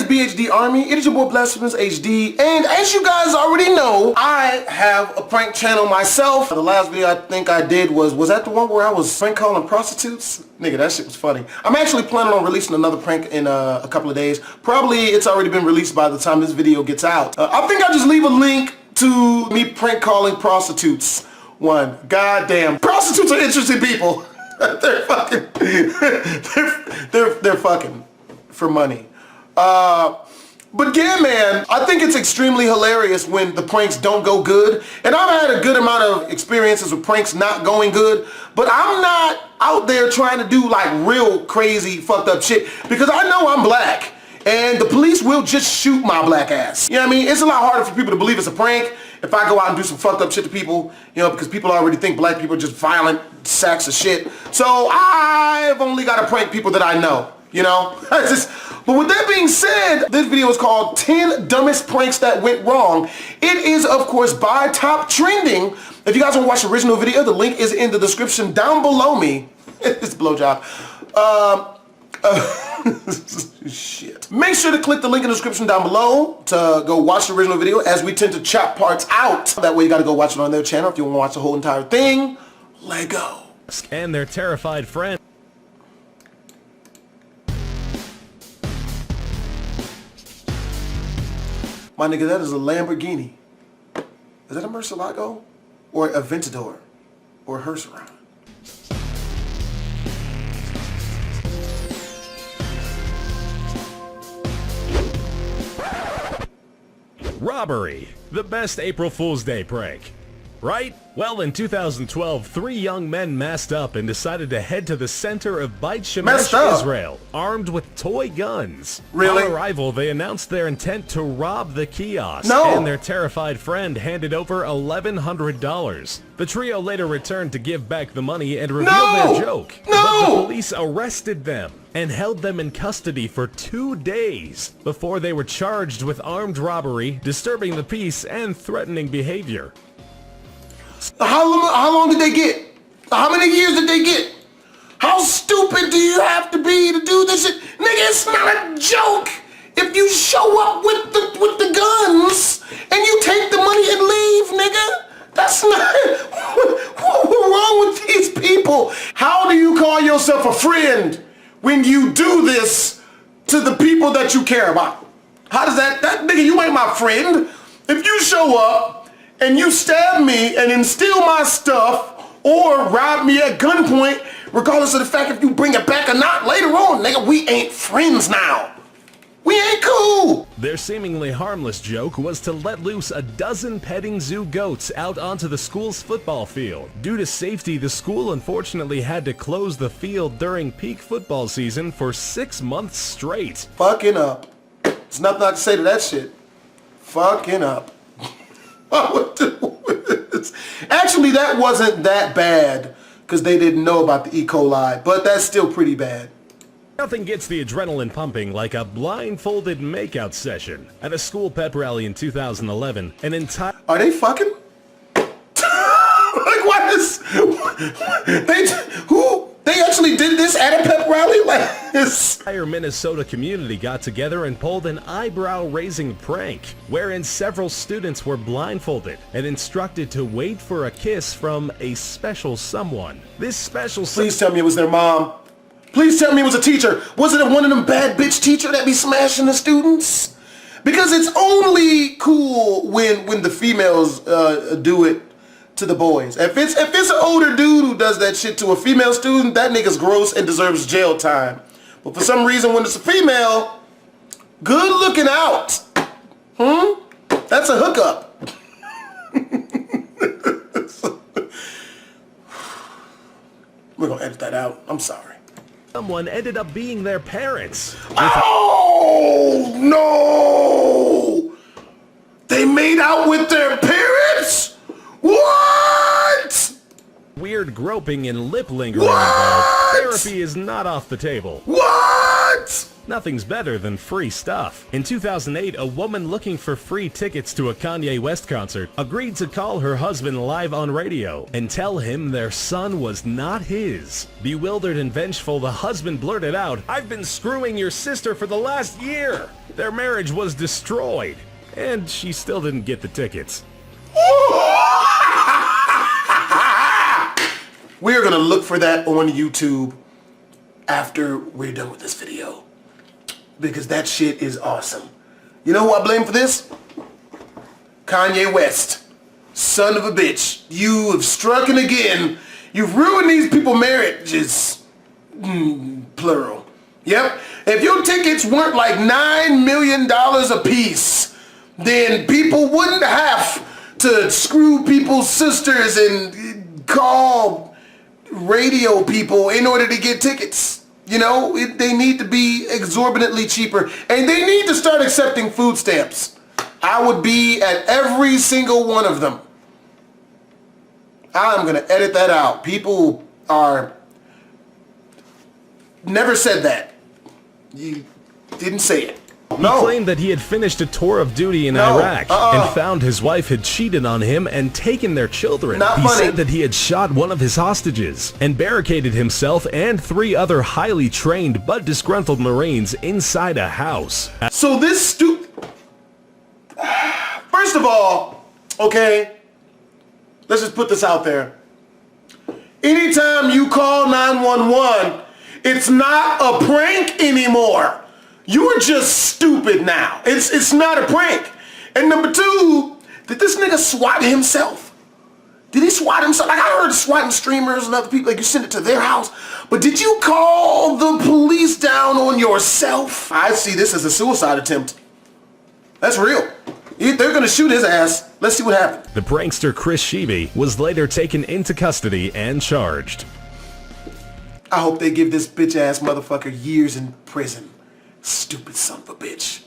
BHD Army? It is your boy Blasphemous HD, and as you guys already know, I have a prank channel myself. The last video I think I did was that the one where I was prank calling prostitutes? Nigga, that shit was funny. I'm actually planning on releasing another prank in a couple of days. Probably it's already been released by the time this video gets out. I think I'll just leave a link to me prank calling prostitutes. Goddamn, prostitutes are interesting people. They're fucking, they're fucking for money. But yeah, man, I think it's extremely hilarious when the pranks don't go good. And I've had a good amount of experiences with pranks not going good, but I'm not out there trying to do like real crazy fucked up shit because I know I'm black and the police will just shoot my black ass. You know what I mean? It's a lot harder for people to believe it's a prank if I go out and do some fucked up shit to people, you know, because people already think black people are just violent sacks of shit. So I've only got to prank people that I know, you know? But with that being said, this video is called 10 Dumbest Pranks That Went Wrong. It is, of course, by Top Trending. If you guys want to watch the original video, the link is in the description down below me. It's a blowjob. Shit. Make sure to click the link in the description down below to go watch the original video, as we tend to chop parts out. That way you gotta go watch it on their channel if you want to watch the whole entire thing. Let go. And their terrified friend. My nigga, that is a Lamborghini. Is that a Murcielago? Or a Aventador? Or a Hearse-Around? Robbery, the best April Fool's Day prank, right? Well, in 2012, 3 young men masked up and decided to head to the center of BlastphamousHD, Israel, armed with toy guns. Really? On arrival, they announced their intent to rob the kiosk, and their terrified friend handed over $1,100. The trio later returned to give back the money and revealed their joke, but the police arrested them and held them in custody for 2 days before they were charged with armed robbery, disturbing the peace, and threatening behavior. How long did they get? How many years did they get? How stupid do you have to be to do this shit? Nigga, it's not a joke. If you show up with the guns and you take the money and leave, nigga, that's not... What's wrong with these people? How do you call yourself a friend when you do this to the people that you care about? How does that nigga, you ain't my friend. If you show up and you stab me and then steal my stuff or rob me at gunpoint, regardless of the fact if you bring it back or not later on, nigga, we ain't friends now. We ain't cool. Their seemingly harmless joke was to let loose a dozen petting zoo goats out onto the school's football field. Due to safety, the school unfortunately had to close the field during peak football season for 6 months straight. Fucking up. There's nothing I can say to that shit. Fucking up. Actually, that wasn't that bad because they didn't know about the E. coli, but that's still pretty bad. Nothing gets the adrenaline pumping like a blindfolded makeout session. At a school pep rally in 2011, an entire... Are they fucking? Like, what is... They actually did this at a pep rally? Like this? The entire Minnesota community got together and pulled an eyebrow-raising prank, wherein several students were blindfolded and instructed to wait for a kiss from a special someone. This special... Please tell me it was their mom. Please tell me it was a teacher. Was it one of them bad bitch teacher that be smashing the students? Because it's only cool when the females do it to the boys. If it's an older dude who does that shit to a female student, that nigga's gross and deserves jail time. But for some reason, when it's a female, good looking out. That's a hookup. We're gonna edit that out. I'm sorry. Someone ended up being their parents. Oh, no! They made out with their parents? What? Weird groping and lip lingering involved. Therapy is not off the table. What? Nothing's better than free stuff. In 2008, a woman looking for free tickets to a Kanye West concert agreed to call her husband live on radio and tell him their son was not his. Bewildered and vengeful, the husband blurted out, "I've been screwing your sister for the last year." Their marriage was destroyed, and she still didn't get the tickets. We're gonna look for that on YouTube after we're done with this video, because that shit is awesome. You know who I blame for this? Kanye West. Son of a bitch. You have struck again. You've ruined these people's marriages. Plural. Yep. If your tickets weren't like $9 million a piece, then people wouldn't have to screw people's sisters and call radio people in order to get tickets. You know, they need to be exorbitantly cheaper, and they need to start accepting food stamps. I would be at every single one of them. I'm gonna edit that out. People are... Never said that. You didn't say it. No. He claimed that he had finished a tour of duty in Iraq and found his wife had cheated on him and taken their children. He said that he had shot one of his hostages and barricaded himself and 3 other highly trained but disgruntled Marines inside a house. So this First of all, okay, let's just put this out there. Anytime you call 911, it's not a prank anymore. You're just stupid now. It's not a prank. And number 2, did this nigga swat himself? Did he swat himself? Like, I heard swatting streamers and other people, like you send it to their house. But did you call the police down on yourself? I see this as a suicide attempt. That's real. They're gonna shoot his ass. Let's see what happened. The prankster Chris Sheeby was later taken into custody and charged. I hope they give this bitch ass motherfucker years in prison. Stupid son of a bitch.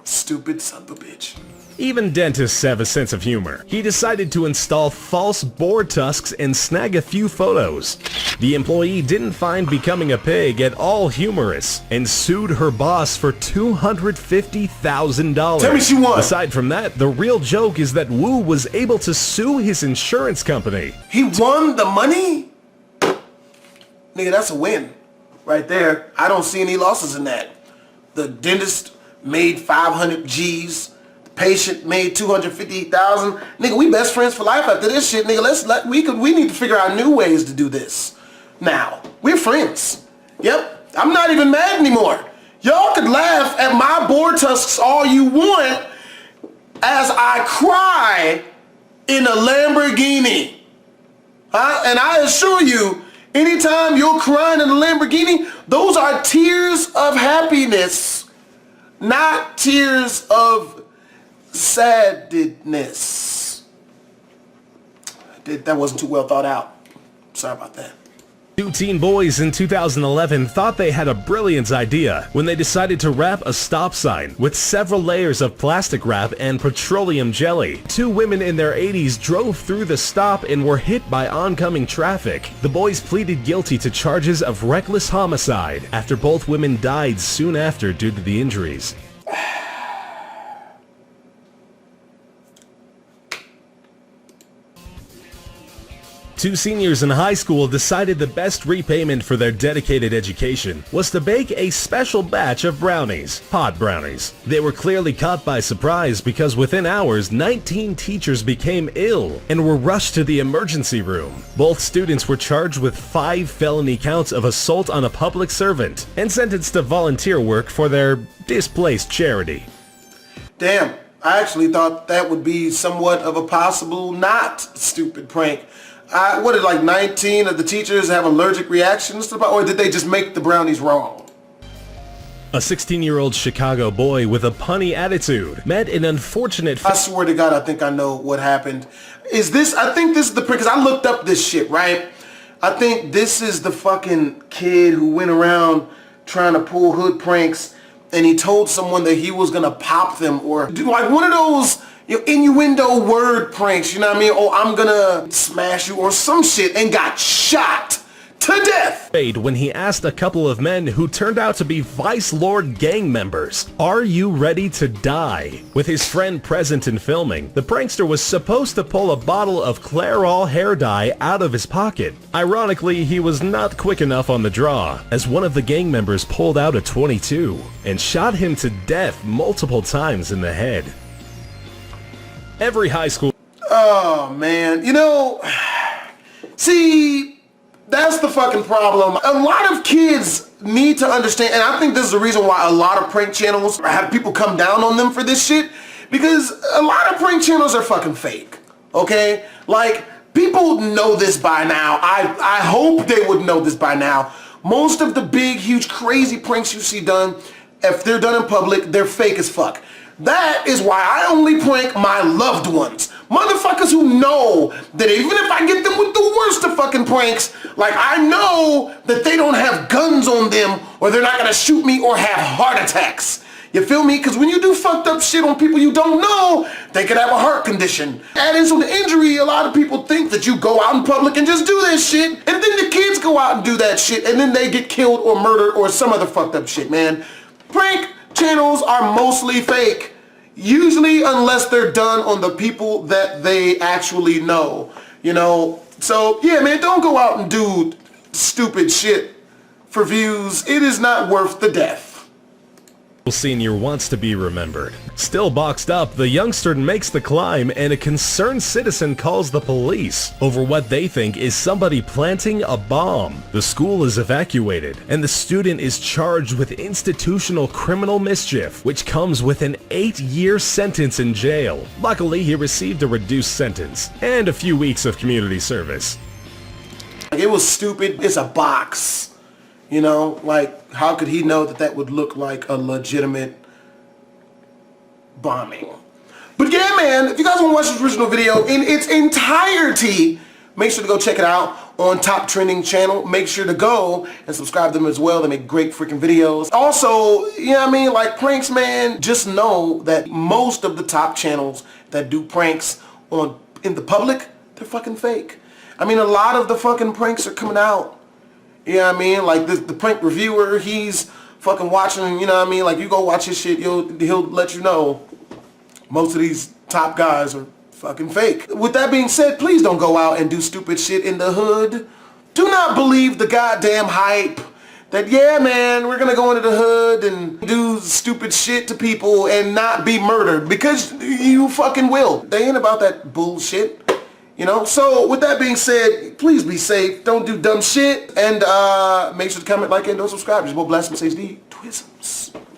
Stupid son of a bitch. Even dentists have a sense of humor. He decided to install false boar tusks and snag a few photos. The employee didn't find becoming a pig at all humorous and sued her boss for $250,000. Tell me she won. Aside from that, the real joke is that Wu was able to sue his insurance company. He won the money? Nigga, that's a win right there. I don't see any losses in that. The dentist made 500 G's. The patient made 250,000. Nigga, we best friends for life after this shit. Nigga, we need to figure out new ways to do this. Now, we're friends. Yep, I'm not even mad anymore. Y'all could laugh at my boar tusks all you want as I cry in a Lamborghini. Huh? And I assure you, anytime you're crying in a Lamborghini, those are tears of happiness, not tears of sadness. That wasn't too well thought out. Sorry about that. 2 teen boys in 2011 thought they had a brilliant idea when they decided to wrap a stop sign with several layers of plastic wrap and petroleum jelly. 2 women in their 80s drove through the stop and were hit by oncoming traffic. The boys pleaded guilty to charges of reckless homicide after both women died soon after due to the injuries. 2 seniors in high school decided the best repayment for their dedicated education was to bake a special batch of brownies, pot brownies. They were clearly caught by surprise because within hours, 19 teachers became ill and were rushed to the emergency room. Both students were charged with 5 felony counts of assault on a public servant and sentenced to volunteer work for their displaced charity. Damn, I actually thought that would be somewhat of a possible not stupid prank. What did like 19 of the teachers have allergic reactions to, or did they just make the brownies wrong? A 16-year-old Chicago boy with a punny attitude met an unfortunate... I swear to God, I think I know what happened. I think this is the prank, because I looked up this shit, right? I think this is the fucking kid who went around trying to pull hood pranks, and he told someone that he was gonna pop them, or do like one of those innuendo word pranks, you know what I mean? Oh, I'm gonna smash you or some shit, and got shot to death. When he asked a couple of men who turned out to be Vice Lord gang members, "Are you ready to die?" With his friend present in filming, the prankster was supposed to pull a bottle of Clairol hair dye out of his pocket. Ironically, he was not quick enough on the draw, as one of the gang members pulled out a .22 and shot him to death multiple times in the head. Every high school... Oh, man. You know, see, that's the fucking problem. A lot of kids need to understand, and I think this is the reason why a lot of prank channels have people come down on them for this shit, because a lot of prank channels are fucking fake, okay? Like, people know this by now. I hope they would know this by now. Most of the big, huge, crazy pranks you see done, if they're done in public, they're fake as fuck. That is why I only prank my loved ones. Motherfuckers who know that even if I get them with the worst of fucking pranks, like I know that they don't have guns on them or they're not gonna shoot me or have heart attacks. You feel me? Because when you do fucked up shit on people you don't know, they could have a heart condition. Add in some injury, a lot of people think that you go out in public and just do this shit, and then the kids go out and do that shit, and then they get killed or murdered or some other fucked up shit, man. Prank channels are mostly fake. Usually unless they're done on the people that they actually know, you know? So yeah, man, don't go out and do stupid shit for views. It is not worth the death. Senior wants to be remembered. Still boxed up, the youngster makes the climb and a concerned citizen calls the police over what they think is somebody planting a bomb. The school is evacuated and the student is charged with institutional criminal mischief, which comes with an 8-year sentence in jail. Luckily, he received a reduced sentence and a few weeks of community service. It was stupid. It's a box. You know, like, how could he know that that would look like a legitimate bombing? But yeah, man, if you guys want to watch this original video in its entirety, make sure to go check it out on Top Trending channel. Make sure to go and subscribe to them as well. They make great freaking videos. Also, you know what I mean, like pranks, man, just know that most of the top channels that do pranks in the public, they're fucking fake. I mean, a lot of the fucking pranks are coming out. You know what I mean? Like the prank reviewer, he's fucking watching, you know what I mean? Like you go watch his shit, he'll let you know most of these top guys are fucking fake. With that being said, please don't go out and do stupid shit in the hood. Do not believe the goddamn hype that, yeah, man, we're gonna go into the hood and do stupid shit to people and not be murdered, because you fucking will. They ain't about that bullshit. You know, so with that being said, please be safe. Don't do dumb shit. And make sure to comment, like, and don't subscribe. It's your boy BlastphamousHD. Twisms.